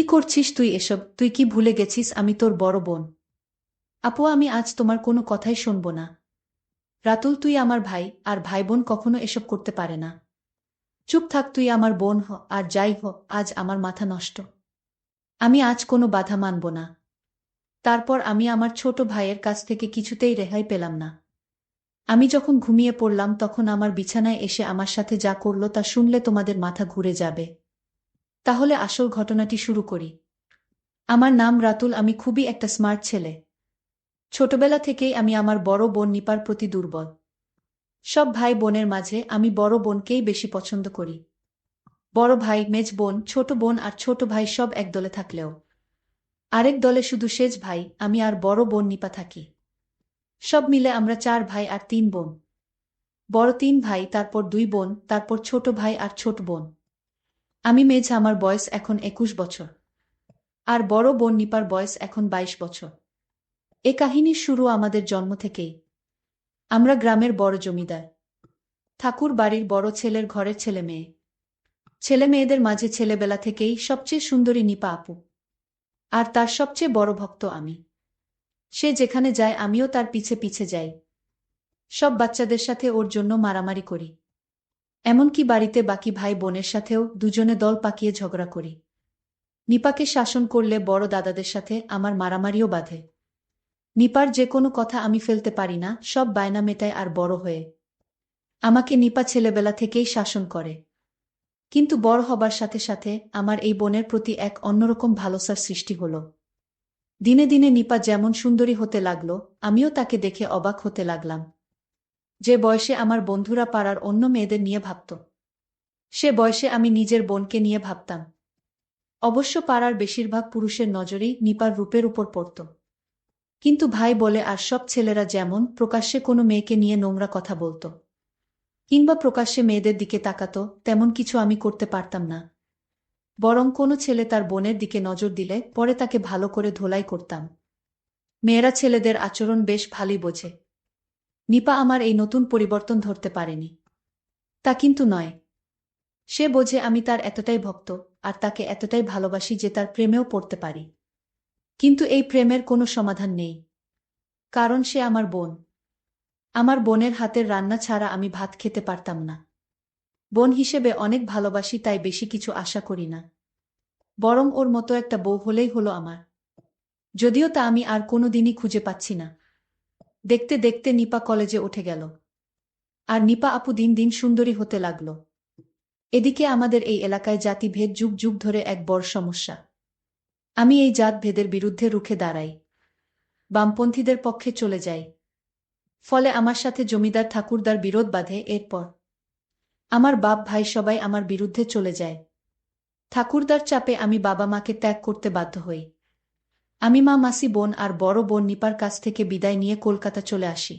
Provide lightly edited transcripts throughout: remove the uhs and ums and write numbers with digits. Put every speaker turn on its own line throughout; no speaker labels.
কি করছিস তুই এসব? তুই কি ভুলে গেছিস আমি তোর বড় বোন? আপু, আমি আজ তোমার কোনো কথাই শুনব না। রাতুল, তুই আমার ভাই, আর ভাই বোন কখনো এসব করতে পারে না। চুপ থাক, তুই আমার বোন হ, আর যাই হ, আজ আমার মাথা নষ্ট। আমি আজ কোনো বাধা মানব না। তারপর আমি আমার ছোট ভাইয়ের কাছ থেকে কিছুতেই রেহাই পেলাম না। আমি যখন ঘুমিয়ে পড়লাম তখন আমার বিছানায় এসে আমার সাথে যা করলো তা শুনলে তোমাদের মাথা ঘুরে যাবে। তাহলে আসল ঘটনাটি শুরু করি। আমার নাম রাতুল, আমি খুবই একটা স্মার্ট ছেলে। ছোটবেলা থেকেই আমি আমার বড় বোন নিপার প্রতি দুর্বল। সব ভাই বোনের মাঝে আমি বড় বোনকেই বেশি পছন্দ করি। বড় ভাই, মেজ বোন, ছোট বোন আর ছোট ভাই সব এক দলে থাকলেও আরেক দলে শুধু সেজ ভাই, আমি আর বড় বোন নিপা থাকি। সব মিলে আমরা 4 ভাই আর 3 বোন। বড় 3 ভাই, তারপর 2 বোন, তারপর ছোট ভাই আর ছোট বোন। আমি মেজ, আমার বয়স এখন 21 বছর। আর বড় বোন নিপার বয়স এখন 22 বছর। এ কাহিনীর শুরু আমাদের জন্ম থেকেই। আমরা গ্রামের বড় জমিদার ঠাকুর বাড়ির বড় ছেলের ঘরের ছেলে মেয়ে। ছেলে মেয়েদের মাঝে ছেলেবেলা থেকেই সবচেয়ে সুন্দরী নিপা আপু। আর তার সবচেয়ে বড় ভক্ত আমি। সে যেখানে যায় আমিও তার পিছে পিছে যাই। সব বাচ্চাদের সাথে ওর জন্য মারামারি করি। এমনকি বাড়িতে বাকি ভাই বোনের সাথেও দুজনে দল পাকিয়ে ঝগড়া করি। নিপাকে শাসন করলে বড় দাদাদের সাথে আমার মারামারিও বাধে। নিপার যে কোনো কথা আমি ফেলতে পারি না, সব বায়না মেটায় আর বড় হয়ে আমাকে নিপা ছেলেবেলা থেকেই শাসন করে। কিন্তু বড় হবার সাথে সাথে আমার এই বোনের প্রতি এক অন্যরকম ভালোবাসার সৃষ্টি হলো। দিনে দিনে নিপা যেমন সুন্দরী হতে লাগলো, আমিও তাকে দেখে অবাক হতে লাগলাম। যে বয়সে আমার বন্ধুরা পাড়ার অন্য মেয়েদের নিয়ে ভাবত, সে বয়সে আমি নিজের বোনকে নিয়ে ভাবতাম। অবশ্য পাড়ার বেশিরভাগ পুরুষের নজরেই নিপার রূপের উপর পড়ত। কিন্তু ভাই বলে আর সব ছেলেরা যেমন প্রকাশ্যে কোনো মেয়েকে নিয়ে নোংরা কথা বলতো, কিংবা প্রকাশ্যে মেয়েদের দিকে তাকাতো, তেমন কিছু আমি করতে পারতাম না। বরং কোনো ছেলে তার বোনের দিকে নজর দিলে পরে তাকে ভালো করে ধোলাই করতাম। মেয়েরা ছেলেদের আচরণ বেশ ভালোই বোঝে। নিপা আমার এই নতুন পরিবর্তন ধরতে পারেনি। তা কিন্তু নয়। সে বোঝে আমি তার এতটাই ভক্ত, আর তাকে এতটাই ভালোবাসি যে তার প্রেমেও পড়তে পারি। কিন্তু এই প্রেমের কোনো সমাধান নেই। কারণ সে আমার বোন। আমার বোনের হাতের রান্না ছাড়া আমি ভাত খেতে পারতাম না। বোন হিসেবে অনেক ভালোবাসি, তাই বেশি কিছু আশা করি না। বরং ওর মতো একটা বউ হলেই হলো আমার। যদিও তা আমি আর কোনোদিনই খুঁজে পাচ্ছি না। দেখতে দেখতে নিপা কলেজে উঠে গেল। আর নিপা আপু দিন দিন সুন্দরী হতে লাগল। এদিকে আমাদের এই এলাকায় জাতিভেদ যুগ যুগ ধরে এক বড় সমস্যা। আমি এই জাতভেদের বিরুদ্ধে রুখে দাঁড়াই। বামপন্থীদের পক্ষে চলে যাই। ফলে আমার সাথে জমিদার ঠাকুরদার বিরোধ বাধে। এরপর আমার বাপ ভাই সবাই আমার বিরুদ্ধে চলে যায়। ঠাকুরদার চাপে আমি বাবা মাকে ত্যাগ করতে বাধ্য হই। আমি মা, মাসি, বোন আর বড় বোন নিপার কাছ থেকে বিদায় নিয়ে কলকাতা চলে আসি।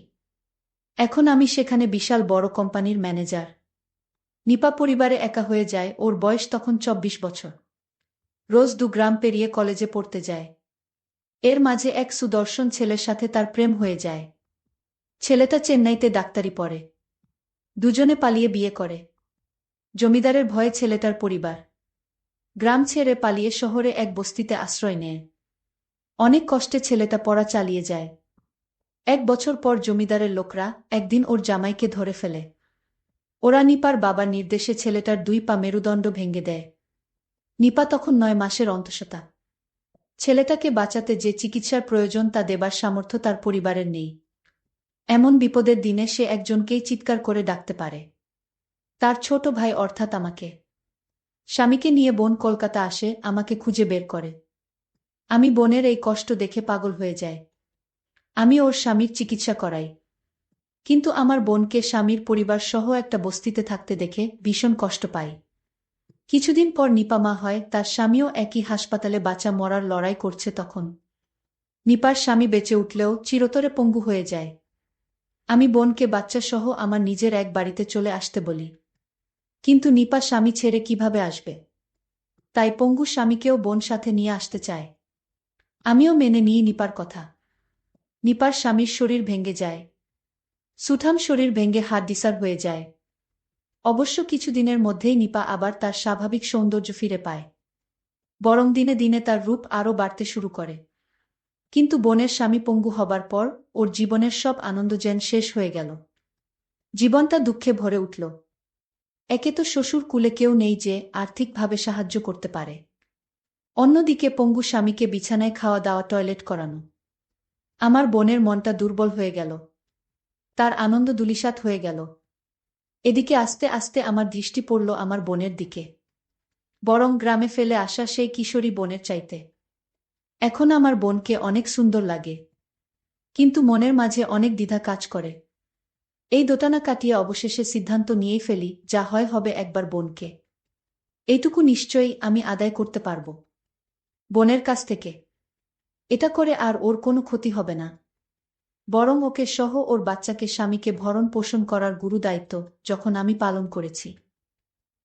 এখন আমি সেখানে বিশাল বড় কোম্পানির ম্যানেজার। নিপা পরিবারে একা হয়ে যায়। ওর বয়স তখন 24 বছর। রোজ 2 গ্রাম পেরিয়ে কলেজে পড়তে যায়। এর মাঝে এক সুদর্শন ছেলের সাথে তার প্রেম হয়ে যায়। ছেলেটা চেন্নাইতে ডাক্তারি পড়ে। দুজনে পালিয়ে বিয়ে করে। জমিদারের ভয়ে ছেলেটার পরিবার গ্রাম ছেড়ে পালিয়ে শহরে এক বস্তিতে আশ্রয় নেয়। অনেক কষ্টে ছেলেটা পড়া চালিয়ে যায়। 1 বছর পর জমিদারের লোকরা একদিন ওর জামাইকে ধরে ফেলে। ওরা নিপার বাবার নির্দেশে ছেলেটার 2 পা মেরুদণ্ড ভেঙে দেয়। নিপা তখন 9 মাসের অন্তঃসত্ত্বা। ছেলেটাকে বাঁচাতে যে চিকিৎসার প্রয়োজন তা দেবার সামর্থ্য তার পরিবারের নেই। এমন বিপদের দিনে সে একজনকেই চিৎকার করে ডাকতে পারে, তার ছোট ভাই অর্থাৎ আমাকে। স্বামীকে নিয়ে বোন কলকাতা আসে, আমাকে খুঁজে বের করে। আমি বোনের এই কষ্ট দেখে পাগল হয়ে যাই। আমি ওর স্বামীর চিকিৎসা করাই। কিন্তু আমার বোনকে স্বামীর পরিবার সহ একটা বস্তিতে থাকতে দেখে ভীষণ কষ্ট পাই। কিছুদিন পর নিপা মা হয়। তার স্বামীও একই হাসপাতালে বাঁচা মরার লড়াই করছে। তখন নিপার স্বামী বেঁচে উঠলেও চিরতরে পঙ্গু হয়ে যায়। আমি বোনকে বাচ্চা সহ আমার নিজের এক বাড়িতে চলে আসতে বলি। কিন্তু নিপা স্বামী ছেড়ে কিভাবে আসবে? তাই পঙ্গু স্বামীকেও বোন সাথে নিয়ে আসতে চায়। আমিও মেনে নিই নিপার কথা। নিপার স্বামীর শরীর ভেঙে যায়। সুঠাম শরীর ভেঙে হাড় হয়ে যায়। অবশ্য কিছুদিনের মধ্যেই নিপা আবার তার স্বাভাবিক সৌন্দর্য ফিরে পায়। বরং দিনে দিনে তার রূপ আরও বাড়তে শুরু করে। কিন্তু বোনের স্বামী পঙ্গু হবার পর ওর জীবনের সব আনন্দ যেন শেষ হয়ে গেল। জীবনটা দুঃখে ভরে উঠল। একে তো শ্বশুর কুলে কেউ নেই যে আর্থিকভাবে সাহায্য করতে পারে, অন্যদিকে পঙ্গু স্বামীকে বিছানায় খাওয়া দাওয়া টয়লেট করানো। আমার বোনের মনটা দুর্বল হয়ে গেল, তার আনন্দ ধূলিসাৎ হয়ে গেল। এদিকে আস্তে আস্তে আমার দৃষ্টি পড়ল আমার বোনের দিকে, বরং গ্রামে ফেলে আসা সেই কিশোরী বোনের চাইতে। এখন আমার বোনকে অনেক সুন্দর লাগে, কিন্তু মনের মাঝে অনেক দ্বিধা কাজ করে। এই দোটানা কাটিয়ে অবশেষে সিদ্ধান্ত নিয়েই ফেলি, যা হয় হবে, একবার বোনকে এইটুকু নিশ্চয়ই আমি আদায় করতে পারব বোনের কাছ থেকে। এটা করে আর ওর কোনো ক্ষতি হবে না, বরং ওকে সহ ওর বাচ্চাকে স্বামীকে ভরণ পোষণ করার গুরু দায়িত্ব যখন আমি পালন করেছি,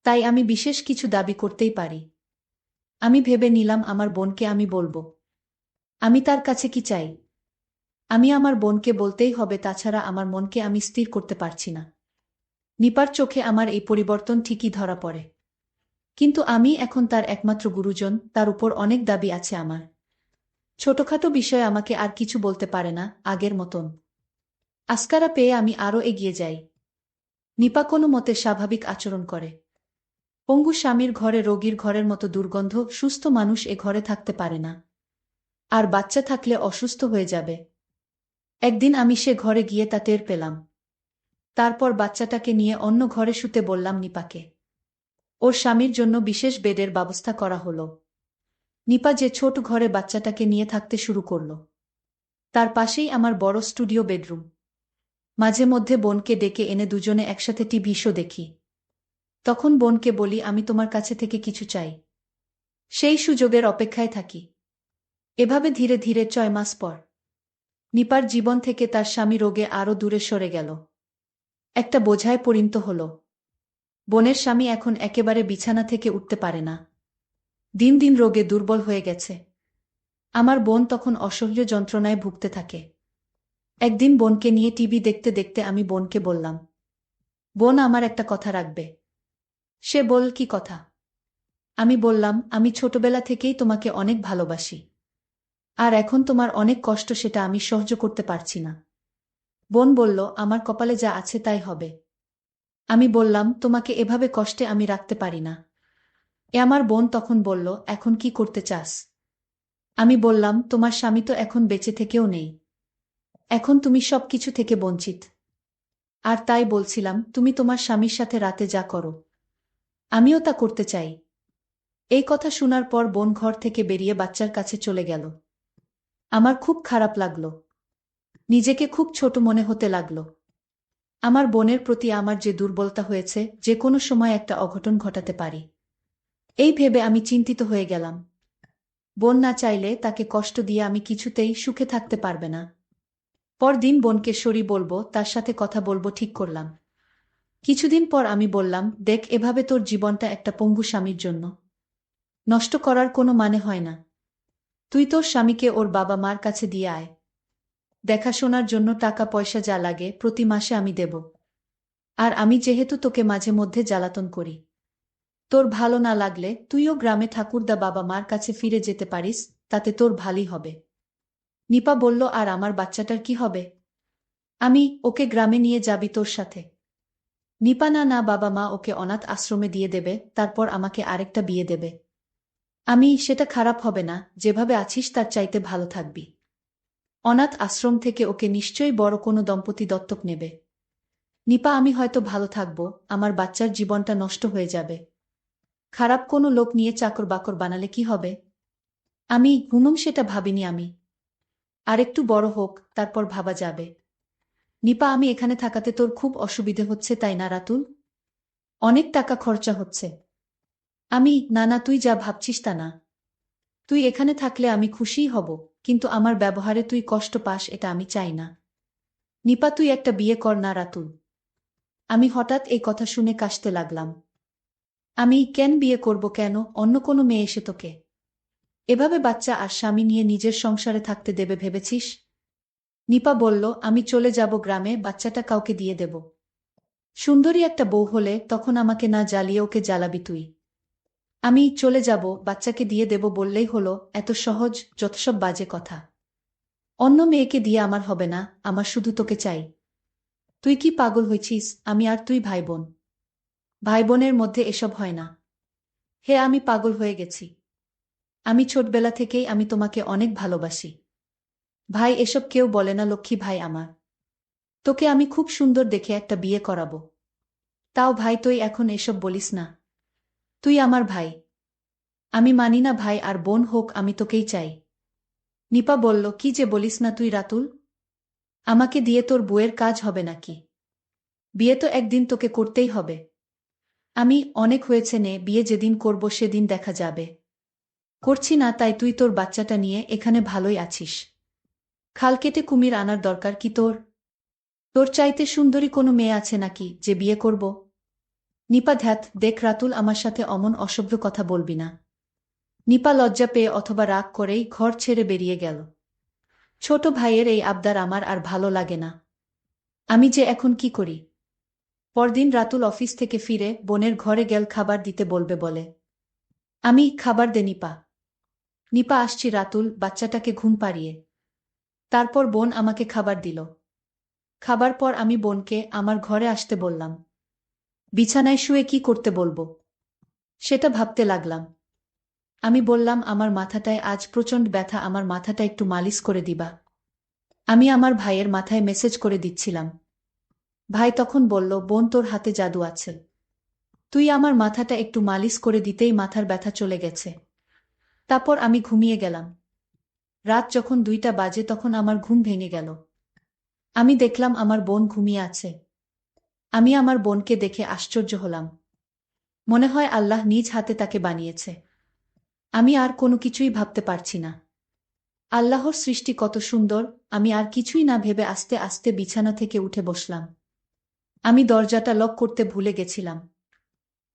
তাই আমি বিশেষ কিছু দাবি করতেই পারি। আমি ভেবে নিলাম আমার বোনকে আমি বলবো আমি তার কাছে কি চাই। আমি আমার বোনকে বলতেই হবে, তাছাড়া আমার মনকে আমি স্থির করতে পারছি না। নিপার চোখে আমার এই পরিবর্তন ঠিকই ধরা পড়ে, কিন্তু আমি এখন তার একমাত্র গুরুজন, তার উপর অনেক দাবি আছে আমার। ছোটখাটো বিষয়ে আমাকে আর কিছু বলতে পারে না আগের মতন। আস্কারা পেয়ে আমি আরও এগিয়ে যাই। নিপা কোনো মতে স্বাভাবিক আচরণ করে। পঙ্গু স্বামীর ঘরে রোগীর ঘরের মতো দুর্গন্ধ, সুস্থ মানুষ এ ঘরে থাকতে পারে না, আর বাচ্চা থাকলে অসুস্থ হয়ে যাবে। একদিন আমি সে ঘরে গিয়ে তা টের পেলাম। তারপর বাচ্চাটাকে নিয়ে অন্য ঘরে শুতে বললাম নিপাকে। ওর স্বামীর জন্য বিশেষ বেডের ব্যবস্থা করা হলো। নিপা যে ছোট ঘরে বাচ্চাটাকে নিয়ে থাকতে শুরু করল, তার পাশেই আমার বড় স্টুডিও বেডরুম। মাঝে মধ্যে বোনকে ডেকে এনে দুজনে একসাথে টিভি শো দেখি। তখন বোনকে বলি আমি তোমার কাছে থেকে কিছু চাই, সেই সুযোগের অপেক্ষায় থাকি। এভাবে ধীরে ধীরে 6 মাস পর নিপার জীবন থেকে তার স্বামী রোগে আরও দূরে সরে গেল, একটা বোঝায় পরিণত হল। বোনের স্বামী এখন একেবারে বিছানা থেকে উঠতে পারে না, দিন দিন রোগে দুর্বল হয়ে গেছে। আমার বোন তখন অসহ্য যন্ত্রণায় ভুগতে থাকে। একদিন বোনকে নিয়ে টিভি দেখতে দেখতে আমি বোনকে বললাম, বোন আমার একটা কথা রাখবে। সে বল, কি কথা? আমি বললাম, আমি ছোটবেলা থেকেই তোমাকে অনেক ভালোবাসি, আর এখন তোমার অনেক কষ্ট, সেটা আমি সহ্য করতে পারছি না। বোন বলল, আমার কপালে যা আছে তাই হবে। আমি বললাম, তোমাকে এভাবে কষ্টে আমি রাখতে পারি না। আমার বোন তখন বলল, এখন কি করতে চাস? আমি বললাম, তোমার স্বামী তো এখন বেঁচে থেকেও নেই, এখন তুমি সব কিছু থেকে বঞ্চিত। আর তাই বলছিলাম, তুমি তোমার স্বামীর সাথে রাতে যা করো, আমিও তা করতে চাই। এই কথা শোনার পর বোন ঘর থেকে বেরিয়ে বাচ্চার কাছে চলে গেল। আমার খুব খারাপ লাগলো, নিজেকে খুব ছোট মনে হতে লাগলো। আমার বোনের প্রতি আমার যে দুর্বলতা হয়েছে, যে কোনো সময় একটা অঘটন ঘটাতে পারি, এই ভেবে আমি চিন্তিত হয়ে গেলাম। বোন না চাইলে তাকে কষ্ট দিয়ে আমি কিছুতেই সুখে থাকতে পারবে না। পরদিন বোনকে সরি বলবো, তার সাথে কথা বলবো ঠিক করলাম। কিছুদিন পর আমি বললাম, দেখ, এভাবে তোর জীবনটা একটা পঙ্গু স্বামীর জন্য নষ্ট করার কোনো মানে হয় না। তুই তোর স্বামীকে ওর বাবা মার কাছে দিয়ে আয়, দেখাশোনার জন্য টাকা পয়সা যা লাগে প্রতি মাসে আমি দেব। আর আমি যেহেতু তোকে মাঝে মধ্যে জ্বালাতন করি, তোর ভালো না লাগলে তুইও গ্রামে ঠাকুরদা বাবা মার কাছে ফিরে যেতে পারিস, তাতে তোর ভালোই হবে। নিপা বলল, আর আমার বাচ্চাটার কি হবে? আমি, ওকে গ্রামে নিয়ে যাবি তোর সাথে? নিপা, না না, বাবা মা ওকে অনাথ আশ্রমে দিয়ে দেবে, তারপর আমাকে আরেকটা বিয়ে দেবে। আমি, সেটা খারাপ হবে না, যেভাবে আছিস তার চাইতে ভালো থাকবি। অনাথ আশ্রম থেকে ওকে নিশ্চয়ই বড় কোনো দম্পতি দত্তক নেবে। নিপা, আমি হয়তো ভালো থাকব, আমার বাচ্চার জীবনটা নষ্ট হয়ে যাবে। খারাপ কোনো লোক নিয়ে চাকর বাকর বানালে কি হবে? আমি, সেটা ভাবিনি আমি। আরেকটু বড় হোক, তারপর ভাবা যাবে। নিপা, আমি এখানে থাকাতে তোর খুব অসুবিধে হচ্ছে তাই না রাতুল? অনেক টাকা খরচা হচ্ছে। আমি, না না, তুই যা ভাবছিস তা না। তুই এখানে থাকলে আমি খুশিই হব, কিন্তু আমার ব্যবহারে তুই কষ্ট পাস এটা আমি চাই না। নিপা, তুই একটা বিয়ে কর না রাতুল। আমি হঠাৎ এই কথা শুনে কাশতে লাগলাম। আমি, কেন বিয়ে করব? কেন অন্য কোনো মেয়ে এসে তোকে এভাবে বাচ্চা আর স্বামী নিয়ে নিজের সংসারে থাকতে দেবে ভেবেছিস? নিপা বলল, আমি চলে যাব গ্রামে, বাচ্চাটা কাউকে দিয়ে দেব। সুন্দরী একটা বউ হলে তখন আমাকে না জ্বালিয়ে ওকে জ্বালাবি তুই। আমি চলে যাব, বাচ্চাকে দিয়ে দেব বললেই হলো, এত সহজ? যতসব বাজে কথা। অন্য মেয়েকে দিয়ে আমার হবে না, আমার শুধু তোকে চাই। তুই কি পাগল হয়েছিস? আমি আর তুই ভাই বোন। ভাই বোনের মধ্যে এসব হয় না। হে, আমি পাগল হয়ে গেছি। আমি ছোটবেলা থেকেই আমি তোমাকে অনেক ভালোবাসি। ভাই এসব কেউ বলে না লক্ষ্মী ভাই আমার। তোকে আমি খুব সুন্দর দেখে একটা বিয়ে করাবো। তাও ভাই তুই এখন এসব বলিস না। তুই আমার ভাই। আমি মানি না ভাই আর বোন হোক, আমি তোকেই চাই। নিপা বলল, কি যে বলিস না তুই রাতুল। আমাকে দিয়ে তোর বউয়ের কাজ হবে নাকি? বিয়ে তো একদিন তোকে করতেই হবে। আমি অনেক হয়েছে নে, বিয়ে যেদিন করব সেদিন দেখা যাবে। করছি না তাই তুই তোর বাচ্চাটা নিয়ে এখানে ভালোই আছিস। খাল কেটে কুমির আনার দরকার কি তোর? তোর চাইতে সুন্দরী কোনো মেয়ে আছে নাকি যে বিয়ে করব? নিপা ধ্যাত, দেখ রাতুল, আমার সাথে অমন অসভ্য কথা বলবি না। নিপা লজ্জা পেয়ে অথবা রাগ করেই ঘর ছেড়ে বেরিয়ে গেল। ছোট ভাইয়ের এই আবদার আমার আর ভালো লাগে না। আমি যে এখন কি করি? পরদিন রাতুল অফিস থেকে ফিরে বোনের ঘরে গেল খাবার দিতে বলবে বলে। আমি খাবার দে নিপা। নিপা আসছি রাতুল, বাচ্চাটাকে ঘুম পাড়িয়ে। তারপর বোন আমাকে খাবার দিল। খাবার পর আমি বোনকে আমার ঘরে আসতে বললাম। বিছানায় শুয়ে কি করতে বলবো সেটা ভাবতে লাগলাম। আমি বললাম, আমার মাথাটায় আজ প্রচণ্ড ব্যথা, আমার মাথাটা একটু মালিশ করে দিবা। আমি আমার ভাইয়ের মাথায় মেসেজ করে দিচ্ছিলাম। ভাই তখন বলল, বোন তোর হাতে জাদু আছে। তুই আমার মাথাটা একটু মালিশ করে দিতেই মাথার ব্যথা চলে গেছে। তারপর আমি ঘুমিয়ে গেলাম। রাত যখন 2টা বাজে তখন আমার ঘুম ভেঙে গেল। আমি দেখলাম আমার বোন ঘুমিয়ে আছে। আমি আমার বোনকে দেখে আশ্চর্য হলাম। মনে হয় আল্লাহ নিজ হাতে তাকে বানিয়েছে। আমি আর কোনো কিছুই ভাবতে পারছি না। আল্লাহর সৃষ্টি কত সুন্দর। আমি আর কিছুই না ভেবে আস্তে আস্তে বিছানা থেকে উঠে বসলাম। আমি দরজাটা লক করতে ভুলে গেছিলাম।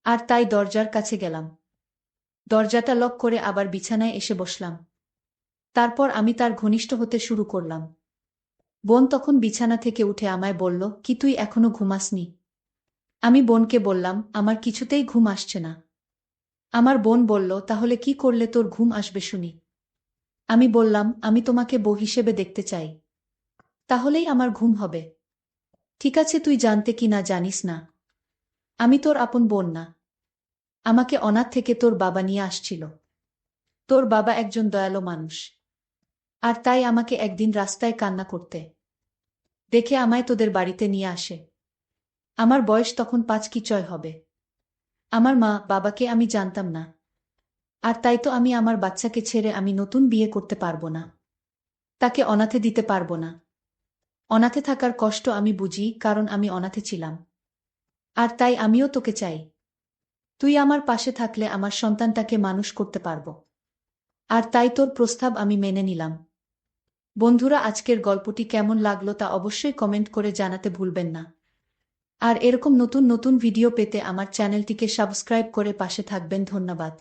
আর তাই দরজার কাছে গেলাম। দরজাটা লক করে আবার বিছানায় এসে বসলাম। তারপর আমি তার ঘনিষ্ঠ হতে শুরু করলাম। বোন তখন বিছানা থেকে উঠে আমায় বলল, কি তুই এখনো ঘুমাসনি? আমি বোনকে বললাম, আমার কিছুতেই ঘুম আসছে না। আমার বোন বলল, তাহলে কি করলে তোর ঘুম আসবে শুনি? আমি বললাম, আমি তোমাকে বউ হিসেবে দেখতে চাই। তাহলেই আমার ঘুম হবে। ঠিক আছে, তুই জানতে কি না জানিস না। আমি তোর আপন বোন না। আমাকে অনাথ থেকে তোর বাবা নিয়ে আসছিল। তোর বাবা একজন দয়ালু মানুষ। আর তাই আমাকে একদিন রাস্তায় কান্না করতে দেখে আমায় তোদের বাড়িতে নিয়ে আসে। আমার বয়স তখন 5 কি 6 হবে। আমার মা বাবাকে আমি জানতাম না। আর তাই তো আমি আমার বাচ্চাকে ছেড়ে আমি নতুন বিয়ে করতে পারবো না। তাকে অনাথে দিতে পারবো না। অনাথে থাকার কষ্ট আমি বুঝি, কারণ আমি অনাথে ছিলাম। আর তাই আমিও তোকে চাই। তুই আমার পাশে থাকলে আমার সন্তানটাকে মানুষ করতে পারবো। আর তাই তোর প্রস্তাব আমি মেনে নিলাম। বন্ধুরা, আজকের গল্পটি কেমন লাগলো তা অবশ্যই কমেন্ট করে জানাতে ভুলবেন না। আর এরকম নতুন নতুন ভিডিও পেতে আমার চ্যানেলটিকে সাবস্ক্রাইব করে পাশে থাকবেন। ধন্যবাদ।